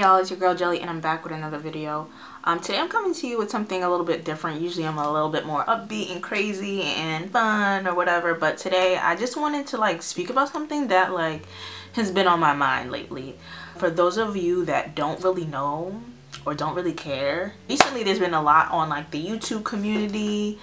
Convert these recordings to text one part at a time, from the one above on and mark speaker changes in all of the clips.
Speaker 1: y'all, it's your girl Jelly and I'm back with another video. Today I'm coming to you with something a little bit different. Usually I'm a little bit more upbeat and crazy and fun or whatever, but today I just wanted to speak about something that has been on my mind lately. For those of you that don't really know or don't really care, recently there's been a lot on the YouTube community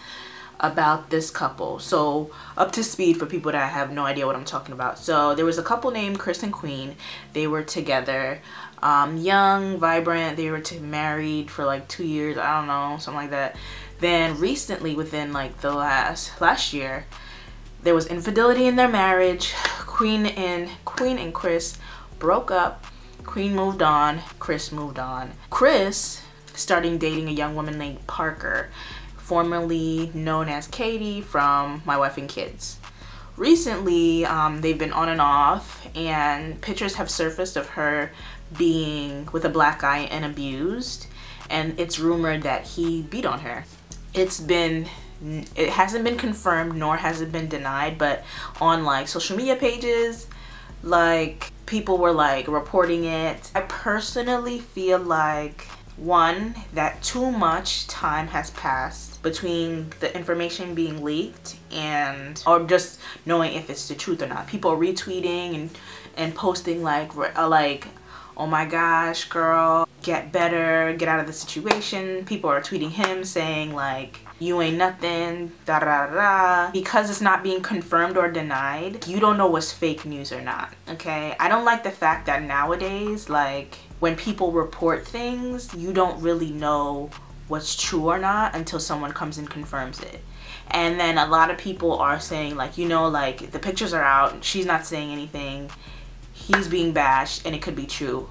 Speaker 1: about this couple. So up to speed for people that have no idea what I'm talking about. So there was a couple named Chris and Queen. They were together, young, vibrant. They were married for 2 years, I don't know, something like that. Then recently, within the last year, there was infidelity in their marriage. Queen and Chris broke up. Queen moved on, Chris moved on. Chris started dating a young woman named Parker, formerly known as Katie from My Wife and Kids. Recently, they've been on and off, and pictures have surfaced of her being with a black guy and abused, and it's rumored that he beat on her. It hasn't been confirmed, nor has it been denied, but on social media pages, people were reporting it. I personally feel one, that too much time has passed between the information being leaked or just knowing if it's the truth or not. People are retweeting and posting oh my gosh, girl, get better, get out of the situation. People are tweeting him saying you ain't nothing, da da da. Because it's not being confirmed or denied, you don't know what's fake news or not, okay? I don't like the fact that nowadays, when people report things, you don't really know what's true or not until someone comes and confirms it. And then a lot of people are saying the pictures are out, she's not saying anything, he's being bashed, and it could be true.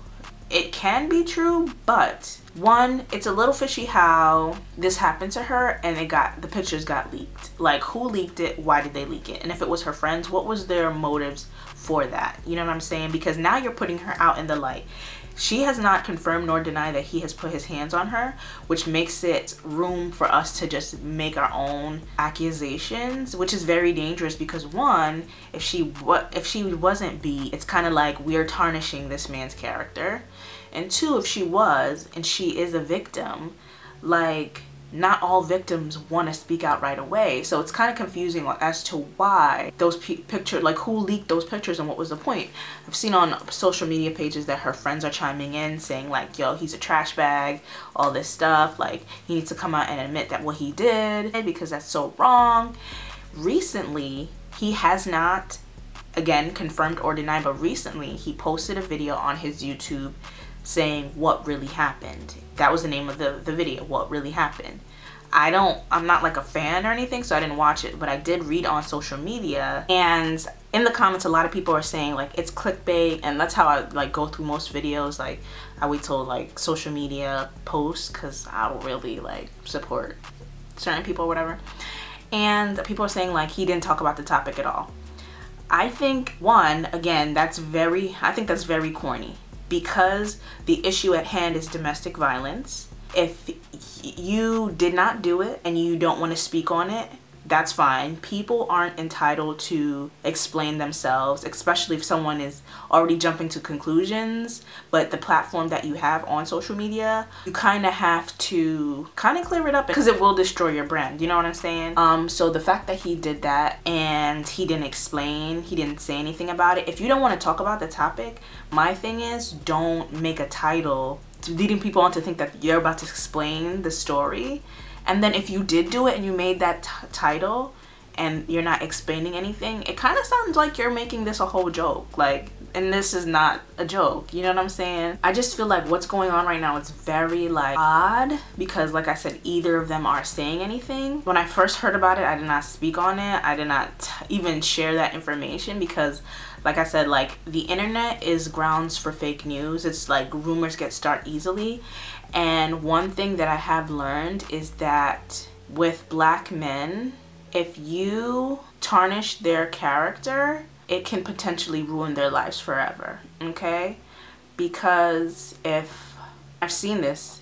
Speaker 1: It can be true, but one, it's a little fishy how this happened to her and the pictures got leaked. Who leaked it? Why did they leak it? And if it was her friends, what was their motives for that? You know what I'm saying? Because now you're putting her out in the light. She has not confirmed nor denied that he has put his hands on her, which makes it room for us to just make our own accusations, which is very dangerous because one, if she wasn't beat, it's kind of we're tarnishing this man's character. And two, if she was and she is a victim, not all victims want to speak out right away. So it's kind of confusing as to why those pictures, who leaked those pictures and what was the point. I've seen on social media pages that her friends are chiming in saying yo, he's a trash bag, all this stuff. He needs to come out and admit that what he did because that's so wrong. Recently, he has not, again, confirmed or denied, but recently he posted a video on his YouTube saying what really happened. That was the name of the video, what really happened. I'm not a fan or anything, so I didn't watch it, but I did read on social media, and in the comments a lot of people are saying it's clickbait, and that's how I go through most videos. I wait till social media posts because I don't really support certain people or whatever, and people are saying he didn't talk about the topic at all. I think one, again, I think that's very corny, because the issue at hand is domestic violence. If you did not do it and you don't want to speak on it, that's fine. People aren't entitled to explain themselves, especially if someone is already jumping to conclusions. But the platform that you have on social media, you kind of have to clear it up because it will destroy your brand. You know what I'm saying? So the fact that he did that and he didn't explain, he didn't say anything about it. If you don't want to talk about the topic, my thing is don't make a title leading people on to think that you're about to explain the story. And then if you did do it and you made that title and you're not explaining anything, it kind of sounds like you're making this a whole joke. And this is not a joke. You know what I'm saying? I just feel what's going on right now is very odd because I said, either of them are saying anything. When I first heard about it, I did not speak on it. I did not even share that information because I said, the internet is grounds for fake news. It's rumors start easily. And one thing that I have learned is that with black men, if you tarnish their character, it can potentially ruin their lives forever, okay? Because if I've seen this,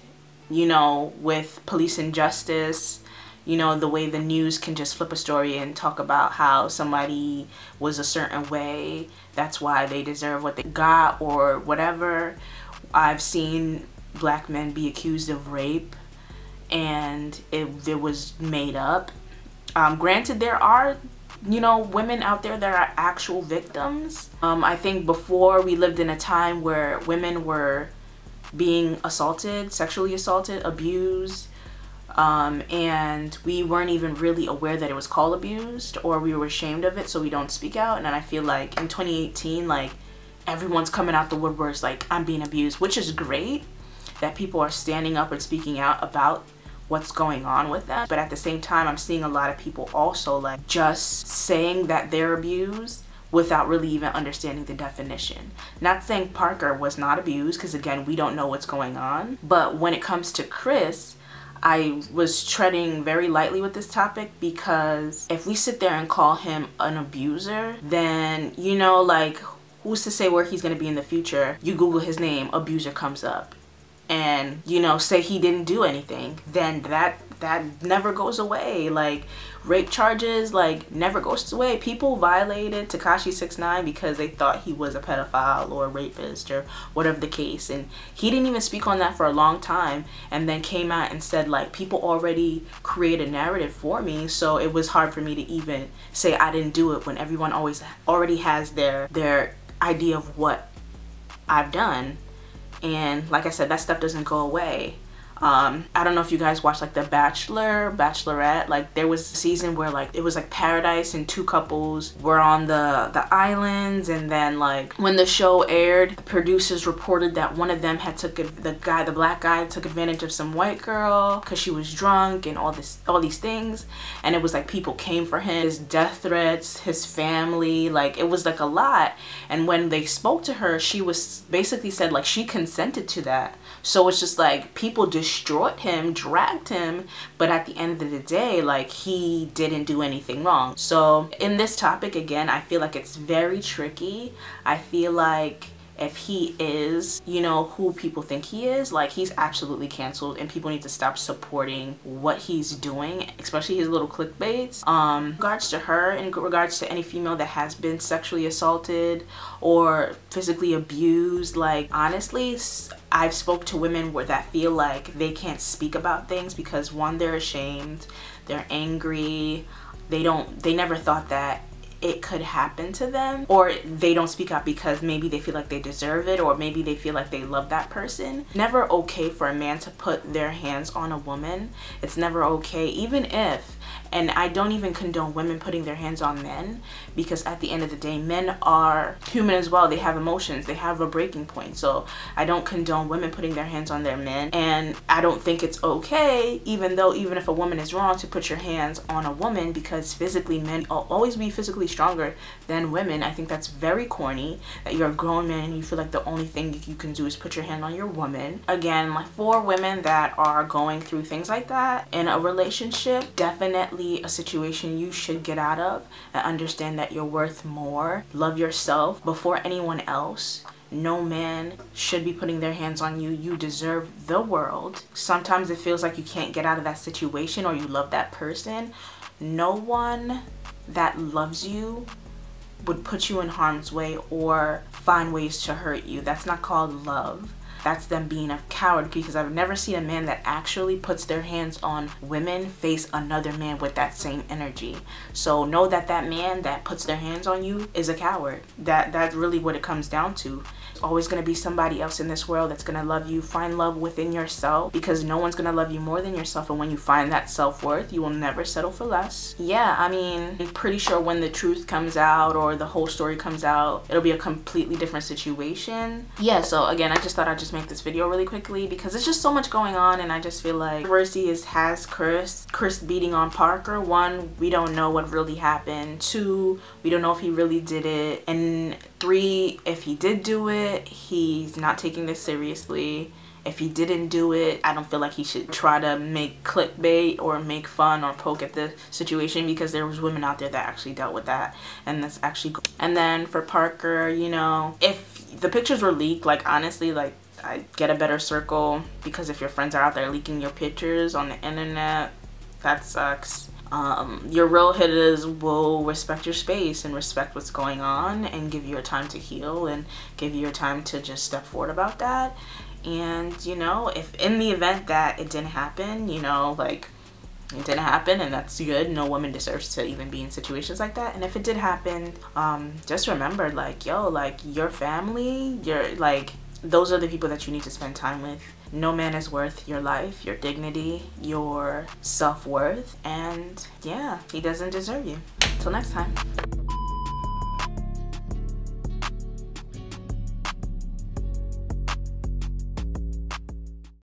Speaker 1: with police injustice, the way the news can just flip a story and talk about how somebody was a certain way, that's why they deserve what they got or whatever. I've seen black men be accused of rape and it was made up. Granted, there are, you know, women out there that are actual victims. I think before we lived in a time where women were being assaulted, sexually assaulted, abused, and we weren't even really aware that it was called abused, or we were ashamed of it, so we don't speak out. And I feel like in 2018, like, everyone's coming out the woodworks like, I'm being abused, which is great that people are standing up and speaking out about what's going on with them. But at the same time, I'm seeing a lot of people also like just saying that they're abused without really even understanding the definition. Not saying Parker was not abused, because again, we don't know what's going on. But when it comes to Chris, I was treading very lightly with this topic, because if we sit there and call him an abuser, then, you know, like, who's to say where he's going to be in the future? You Google his name, abuser comes up. And, you know, say he didn't do anything, then that never goes away. Like, rape charges, like, never goes away. People violated Tekashi 6ix9ine because they thought he was a pedophile or a rapist or whatever the case, and he didn't even speak on that for a long time, and then came out and said, like, people already create a narrative for me, so it was hard for me to even say I didn't do it when everyone already has their idea of what I've done. And like I said, that stuff doesn't go away. I don't know if you guys watch like The Bachelor, Bachelorette. Like, there was a season where like it was like paradise and two couples were on the islands, and then like when the show aired, the producers reported that one of them had the black guy took advantage of some white girl because she was drunk and all these things. And it was like people came for him, his death threats, his family, like it was like a lot. And when they spoke to her, she was basically said like she consented to that. So it's just like people destroyed him, dragged him, but at the end of the day, like, he didn't do anything wrong. So in this topic, again, I feel like it's very tricky. I feel like if he is, you know, who people think he is, like, he's absolutely canceled, and people need to stop supporting what he's doing, especially his little clickbaits. In regards to her, in regards to any female that has been sexually assaulted or physically abused, like, honestly, I've spoke to women that feel like they can't speak about things because, one, they're ashamed, they're angry, they never thought that it could happen to them, or they don't speak out because maybe they feel like they deserve it, or maybe they feel like they love that person. Never okay for a man to put their hands on a woman. It's never okay, even if, and I don't even condone women putting their hands on men, because at the end of the day, men are human as well. They have emotions, they have a breaking point. So I don't condone women putting their hands on their men, and I don't think it's okay, even if a woman is wrong, to put your hands on a woman, because physically men will always be physically stronger than women. I think that's very corny, that you're a grown man and you feel like the only thing you can do is put your hand on your woman. Again, like, for women that are going through things like that in a relationship, definitely a situation you should get out of and understand that you're worth more. Love yourself before anyone else. No man should be putting their hands on you. You deserve the world. Sometimes it feels like you can't get out of that situation, or you love that person. No one that loves you would put you in harm's way or find ways to hurt you. That's not called love. That's them being a coward, because I've never seen a man that actually puts their hands on women face another man with that same energy. So know that that man that puts their hands on you is a coward. That's really what it comes down to. There's always going to be somebody else in this world that's going to love you. Find love within yourself, because no one's going to love you more than yourself. And when you find that self-worth, you will never settle for less. Yeah, I mean, I'm pretty sure when the truth comes out or the whole story comes out, it'll be a completely different situation. Yeah, so again, I just thought I'd just make this video really quickly because there's just so much going on, and I just feel like controversy has Chris beating on Parker. One, we don't know what really happened. Two, we don't know if he really did it. And three, if he did do it, he's not taking this seriously. If he didn't do it, I don't feel like he should try to make clickbait or make fun or poke at the situation, because there was women out there that actually dealt with that, and that's actually good. And then for Parker, you know, if the pictures were leaked, like, honestly, like, I get a better circle, because if your friends are out there leaking your pictures on the internet, that sucks. Your real hitters will respect your space and respect what's going on and give you your time to heal and give you your time to just step forward about that. And, you know, if in the event that it didn't happen, you know, like, it didn't happen, and that's good. No woman deserves to even be in situations like that. And if it did happen, just remember, like, yo, like, your family, like, those are the people that you need to spend time with. No man is worth your life, your dignity, your self-worth, and yeah, he doesn't deserve you. Till next time.